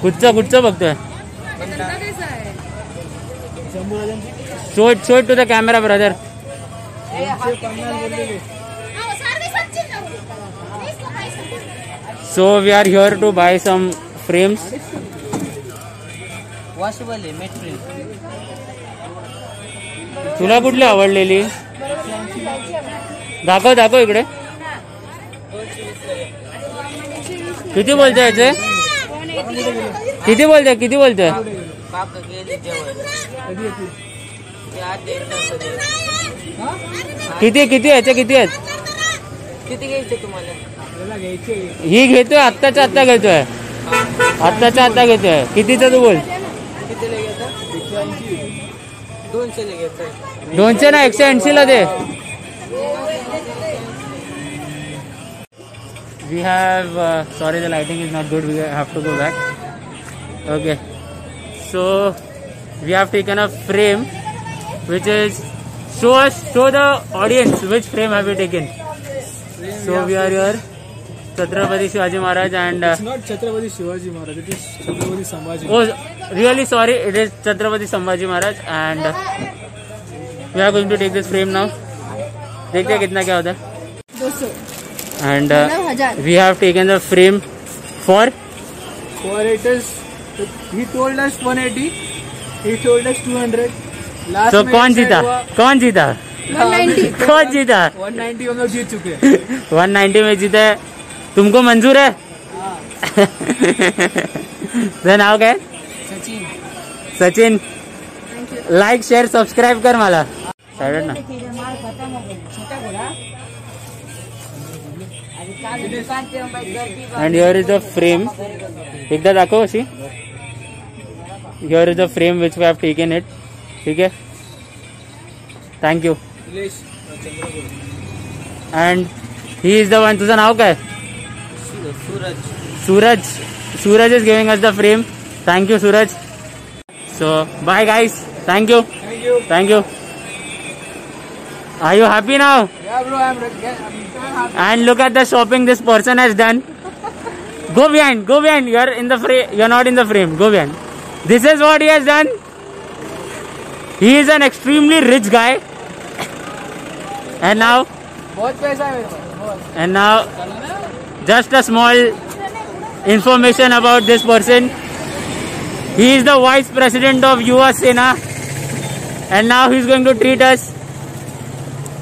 कुठचं बघतोय? Show it to the camera brother. So we are here to buy some frames. Washable आहे, matte frame. तुला कुठली आवडलेली? दाखव इकडे. किती बोलतोय याचे? किती बोलतोय? किती याचे किती आहेत? किती घ्यायचे तुम्हाला? ही घेतोय आत्ताच्या आत्ता घेतोय. कितीचं तू बोल? 200 ना 180 ला दे. We have sorry the lighting is not good, we have to go back. Okay, so we have taken a frame which is show the audience which frame have we taken. So we are here Chhatrapati Shivaji Maharaj and it's not Chhatrapati Shivaji Maharaj, it is Chhatrapati Sambhaji. Oh really sorry, it is Chhatrapati Sambhaji Maharaj and we are going to take this frame now. देखते हैं कितना क्या होता है. 200 and we have taken the frame for it is, he told us 180, he told us 200. Last so कौन जीता 190 कौन जीता? 190 हम लोग जीत चुके हैं. 190 में जीता है. तुमको मंजूर है? then नाव काय? सचिन. लाईक शेअर सबस्क्राईब कर मला. साइड ना. And here is the frame. एकदा दाखव अशी. Here is the frame which we have taken it. ठीक है. Thank you. And he is the one. तुझं नाव काय? Suraj is giving us the frame. Thank you Suraj. So bye guys. Thank you. Are you happy now? Yeah bro, I'm happy. And look at the shopping this person has done. Go behind. You're in the frame. You're not in the frame. Go behind. This is what he has done. He is an extremely rich guy. And now बहुत पैसा है मेरे पास. And now just a small information about this person. He is the vice president of Yuva Sena. And now he's going to treat us.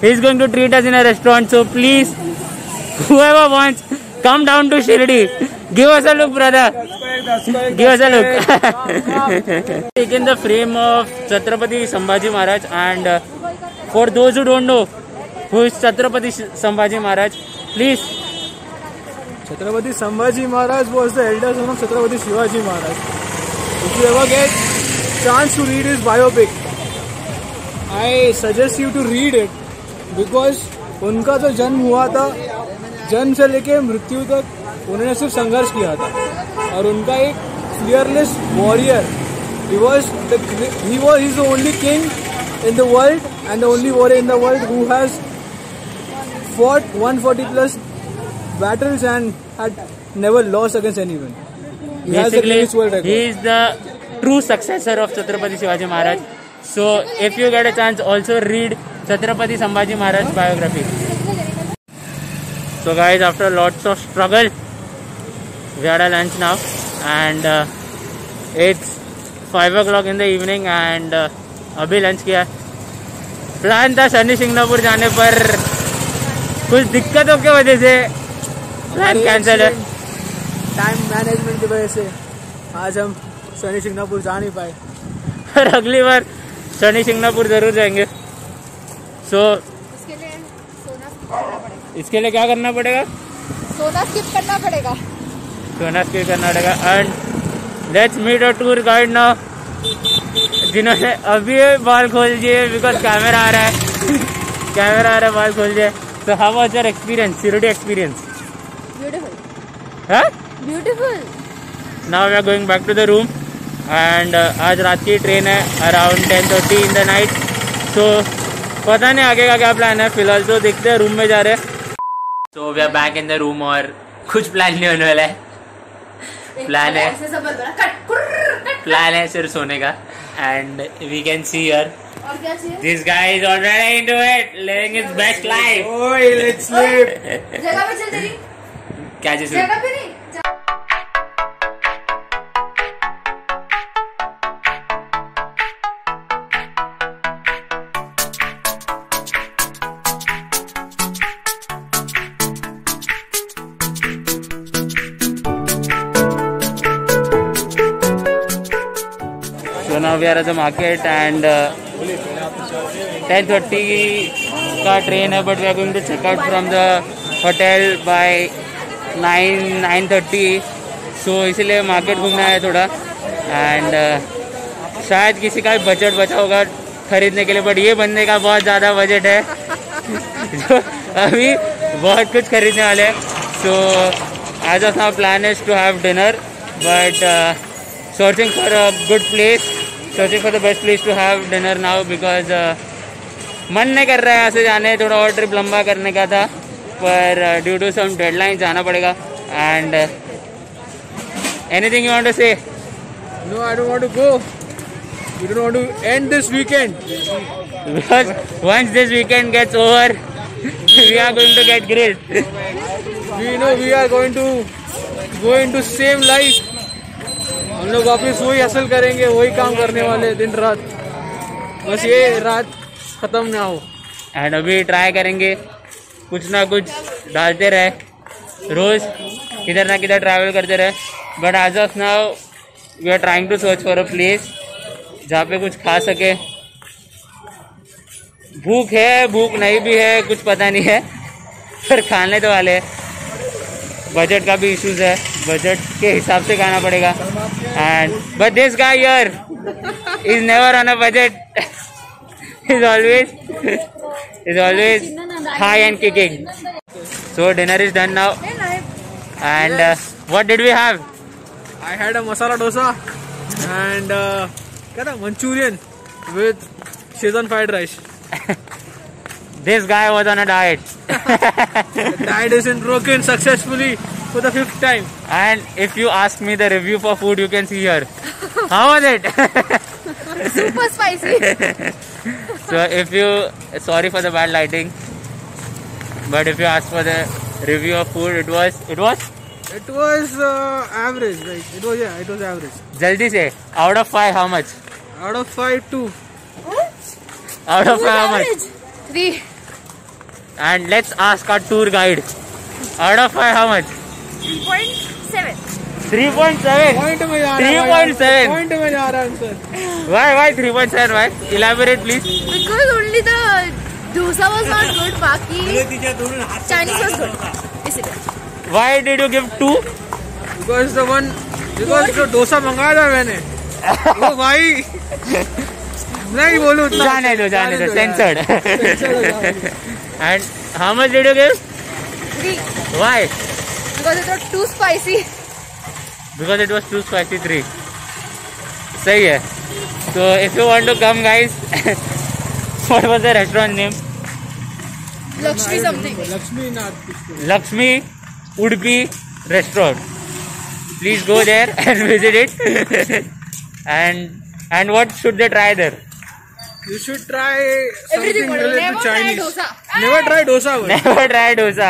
He's going to treat us in a restaurant. So please, whoever wants, come down to Shirdi. Give us a look, brother. Give us a look. Taken the frame of Chhatrapati Sambhaji Maharaj. And for those who don't know who is Chhatrapati Sambhaji Maharaj, please. Chhatrapati Sambhaji Maharaj was the elder son of Chhatrapati Shivaji Maharaj. If you ever get chance to read his biopic, I suggest you to read it. Because उनका जो जन्म हुआ था, जन्म से लेके मृत्यु तक उन्होंने सिर्फ संघर्ष किया था. और उनका एक fearless warrior. He was the only king in the world and the only warrior in the world who has fought 140 plus battles and had never lost against anyone. He has the Guinness World Record. He is the true successor of Chhatrapati Shivaji Maharaj. So if you get a chance, also read Chhatrapati Sambhaji Maharaj biography. So guys, after lots of struggle, we had a lunch now and it's 5 o'clock in the evening and अभी lunch किया. Plan था शनि शिंगणापुर जाने पर कुछ दिक्कतों की वजह से प्लान कैंसिल है. टाइम मैनेजमेंट की वजह से आज हम शनि शिंगणापुर जा नहीं पाए. पर अगली बार शनि शिंगणापुर जरूर जाएंगे. सो इसके लिए क्या करना पड़ेगा? सोना स्किप करना पड़ेगा. And let's meet a tour guide now, जिन्होंने अभी बाल खोल दिए बिकॉज कैमरा आ रहा है. बाल खोल दिए. So how was your experience, Shirdi experience? Beautiful. Huh? Beautiful. Now we are going back to the room and आज रात की ट्रेन है around 10:30 in the night. So पता नहीं आगे का क्या प्लान है. फिलहाल तो देखते हैं, रूम में जा रहे हैं. So we are back in the room और कुछ प्लान नहीं होने वाला है. प्लान है सिर्फ सोने का. And we can see here और क्या चाहिए? This guy is already into it, living his best life. ओए लेट्स स्लीप. जगह पे चल तेरी. क्या चीज? जगह पे नहीं. So now we are at the market and 10:30 का ट्रेन है, but we are going to check out from the hotel by 9:30. So इसलिए मार्केट घूमना है थोड़ा. एंड शायद किसी का बजट बचा होगा खरीदने के लिए, बट ये बंदे का बहुत ज़्यादा बजट है. जो अभी बहुत कुछ खरीदने वाले हैं. So as of now plan is to have dinner, but searching for a good place, searching for the best place to have dinner now because मन नहीं कर रहा है यहाँ से जाने. थोड़ा और ट्रिप लंबा करने का था, पर ड्यू टू सम डेडलाइन जाना पड़ेगा. And anything you want to say? No, I don't want to go. We don't want to end this weekend. Because once this weekend gets over, we are going to get grilled. We know we are going to go into same life. हम लोग वापस वही हासिल करेंगे, वही काम करने वाले दिन रात. बस ये रात खत्म ना हो. एंड अभी ट्राई करेंगे कुछ ना कुछ डालते रहे, रोज किधर ना किधर ट्रैवल करते रहे. But as of now we are trying to search for a place जहाँ पे कुछ खा सके. भूख है, भूख नहीं भी है, कुछ पता नहीं है, पर खाने तो वाले हैं. बजट का भी इश्यूज है, बजट के हिसाब से खाना पड़ेगा. And but this guy here is never on a budget. is always high and kicking. So dinner is done now. And what did we have? I had a masala dosa and क्या था, Manchurian with Szechuan fried rice. This guy was on a diet. The diet isn't broken successfully for the 5th time. And if you ask me the review for food, you can see here. How was it? Super spicy. So if you, sorry for the bad lighting, but if you ask for the review of food, it was average, right? It was average. jaldi say, out of 5 how much? Out of 5, 2. Out of 5 how much? 3. And let's ask our tour guide, out of 5 how much? 3.7. 3.7. Point में जा रहा है. 3.7. Point में जा रहा है sir. Why 3.7? Why? Elaborate please. Because only the dosa was not good. बाकी Chinese was good. इसीलिए. Why did you give 2? Because जो डोसा मंगाया था मैंने, वो भाई नहीं बोलूँ. जाने दो censored. And how much did you give? 3. Why? Because it was too spicy. Because it was too spicy. 3. सही है. So if you want to come guys, what was the restaurant name? Lakshmi something. Lakshmi Udupi restaurant. Please go there and visit it. And what should they try there? You should try Everything. something related Never to try Chinese. dosa. Never try dosa. bro. Never try dosa.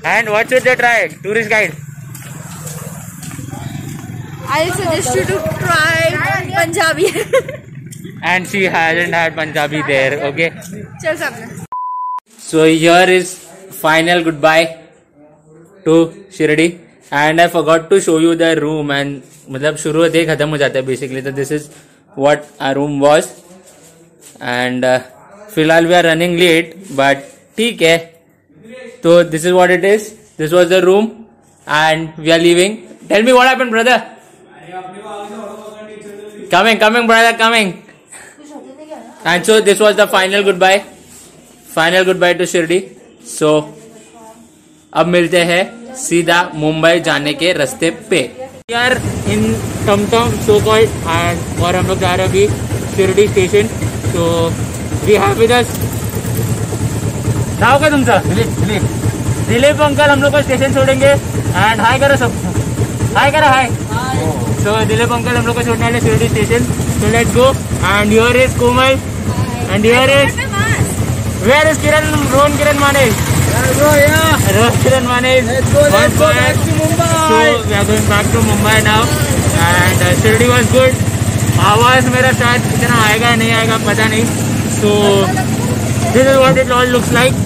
And what should they try? Tourist guide. I suggest you to try Punjabi. And she hasn't had Punjabi there. Okay. चल सामने. So here is final goodbye to Shirdi. And I forgot to show you the room. And मतलब शुरू से खत्म हो जाता है basically. So this is what our room was. And फिलहाल we are running late, but ठीक है. So this is what it is. This was the room, and we are leaving. Tell me what happened, brother. Coming, brother, coming. And so this was the final goodbye. Final goodbye to Shirdi. So अब मिलते हैं सीधा मुंबई जाने के रास्ते पे. We are in TomTom so called, and और हम लोग जा रहे हैं अभी Shirdi station. So we have with us नाव का तुमचा दिलीप अंकल हम लोग को स्टेशन छोड़ेंगे. एंड हाय करो सब. हाय करा हाय। सो दिलीप अंकल हम लोग को छोड़ने वाले Shirdi station. So let's go and here is Komal and here is where is Kiran Rohan Kiran माने रोहन किरण माने। So we are going back to Mumbai now and Shirdi was good. आवाज मेरा शायद इतना आएगा नहीं आएगा पता नहीं। So this is what it all looks like.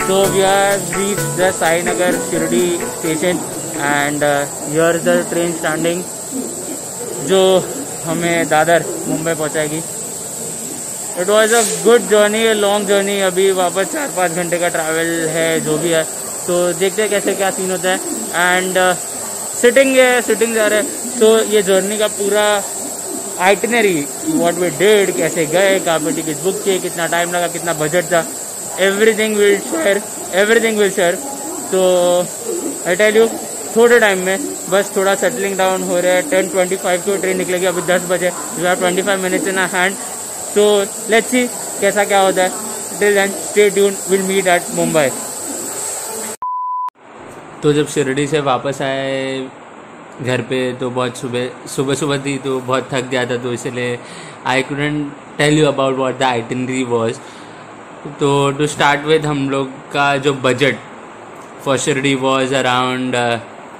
So we have reached the Sainagar Shirdi station and here is the train standing जो हमें दादर मुंबई पहुंचाएगी। It was a good journey, a long journey। अभी वापस 4-5 घंटे का ट्रैवल है जो भी है। तो देखते हैं कैसे क्या सीन होता है एंड सिटिंग जा रहा है। तो ये जर्नी का पूरा आइटनरी व्हाट वी डिड, कैसे गए, कहाँ पे टिकट बुक किए, कितना टाइम लगा, कितना बजट था, everything will share। तो आई टेल यू थोड़े टाइम में बस थोड़ा सेटलिंग डाउन हो रहा है। 10:25 की ट्रेन निकलेगी, अभी 10 बजे। We have 25 minutes in hand. So let's see कैसा क्या होता है। Till then stay tuned, will meet at Mumbai. तो जब शिरडी से वापस आए घर पे तो बहुत सुबह थी तो बहुत थक गया था, तो इसलिए I couldn't tell you about what the itinerary was. तो टू स्टार्ट विद हम लोग का जो budget for Shirdi was around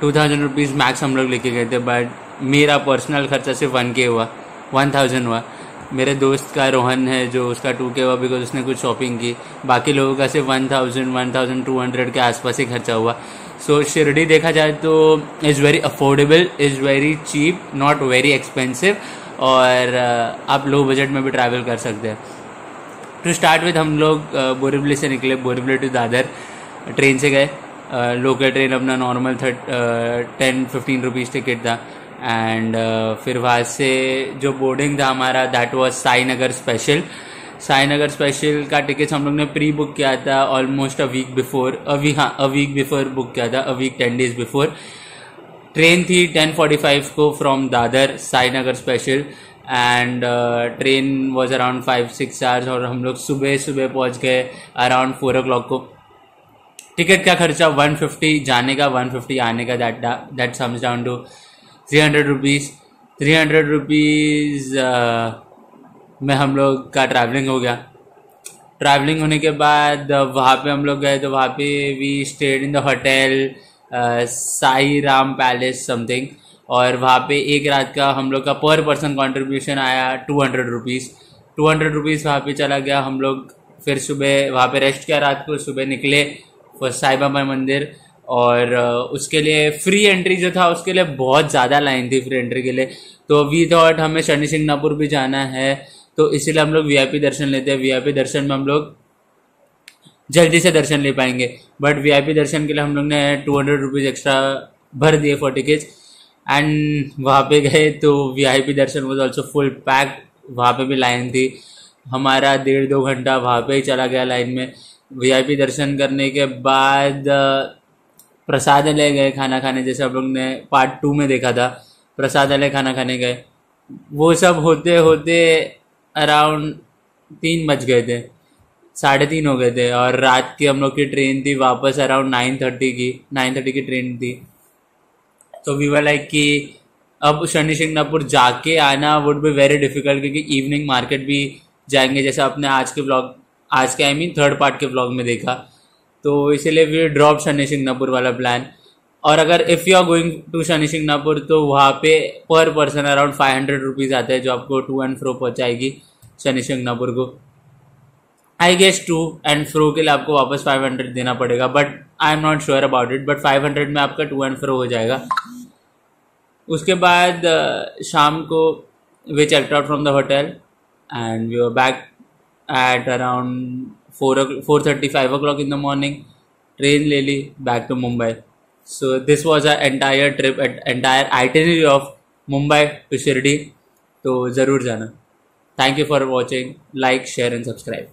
2000 rupees max हम लोग लेके गए थे। बट मेरा पर्सनल खर्चा सिर्फ 1K हुआ, 1000 हुआ। मेरे दोस्त का रोहन है जो उसका 2K हुआ बिकॉज उसने कुछ शॉपिंग की। बाकी लोगों का सिर्फ 1200 के आसपास ही खर्चा हुआ। सो शिरडी देखा जाए तो is very affordable, is very cheap, not very expensive और आप लो बजट में भी ट्रैवल कर सकते हैं। टू स्टार्ट विद हम लोग बोरीवली से निकले, बोरीवली टू दादर ट्रेन से गए। लोकल ट्रेन अपना नॉर्मल 10-15 रुपीज़ टिकट था एंड फिर वहाँ से जो बोर्डिंग था हमारा that was Sainagar special. Sainagar special का टिकट हम लोग ने प्री बुक किया था almost a week before book किया था, 10 days बिफोर। ट्रेन थी 10:45 को from Dadar Sainagar special and train was around 5-6 hours और हम लोग सुबह पहुंच गए अराउंड 4 o'clock को। टिकट का खर्चा 150 जाने का, 150 आने का, that sums down to 300 rupees. 300 rupees में हम लोग का ट्रैवलिंग हो गया। ट्रैवलिंग होने के बाद वहाँ पे हम लोग गए तो वहाँ पे we stayed in the hotel Sai Ram Palace something और वहाँ पे एक रात का हम लोग का पर पर्सन कंट्रीब्यूशन आया 200 रुपीज़। 200 रुपीज़ वहाँ पे चला गया। हम लोग फिर सुबह वहाँ पे रेस्ट किया, रात को सुबह निकले फॉर साई बाबा मंदिर और उसके लिए फ्री एंट्री जो था उसके लिए बहुत ज़्यादा लाइन थी फ्री एंट्री के लिए। तो वी थॉट हमें शनि सिंगनापुर भी जाना है तो इसीलिए हम लोग VIP दर्शन लेते हैं। VIP दर्शन में हम लोग जल्दी से दर्शन ले पाएंगे बट VIP दर्शन के लिए हम लोग ने 200 रुपीज़ एक्स्ट्रा भर दिए फॉर टिकट्स एंड वहाँ पे गए तो VIP Darshan was also full pack. वहाँ पे भी लाइन थी, हमारा 1.5-2 घंटा वहाँ पे ही चला गया लाइन में। VIP दर्शन करने के बाद प्रसादालय गए खाना खाने, जैसे हम लोग ने पार्ट 2 में देखा था। प्रसादालय खाना खाने गए, वो सब होते होते अराउंड 3 बज गए थे, 3:30 हो गए थे और रात की हम लोग की ट्रेन थी वापस अराउंड 9:30 की ट्रेन थी। तो वी वर लाइक कि अब शनि सिंगनापुर जाके आना वुड बी वेरी डिफिकल्ट क्योंकि इवनिंग मार्केट भी जाएंगे जैसा अपने आज के आई मीन थर्ड पार्ट के व्लॉग में देखा। तो इसीलिए वी ड्रॉप शनि सिंगनापुर वाला प्लान। और अगर if you are going to Shani Shingnapur तो वहाँ पे पर पर्सन अराउंड 500 रुपीज़ आता है जो आपको टू एंड फ्रो पहुँचाएगी शनि सिंगनापुर को। I guess to and fro के लिए आपको वापस 500 देना पड़ेगा but I am not sure about it, but 500 में आपका टू एंड फ्रो हो जाएगा। उसके बाद शाम को we checked out from the hotel and we were back at around 4:30-5 o'clock in the morning। Train ले ली back to Mumbai. So this was a entire trip, entire itinerary of Mumbai to Shirdi. तो ज़रूर जाना। Thank you for watching, like share and subscribe.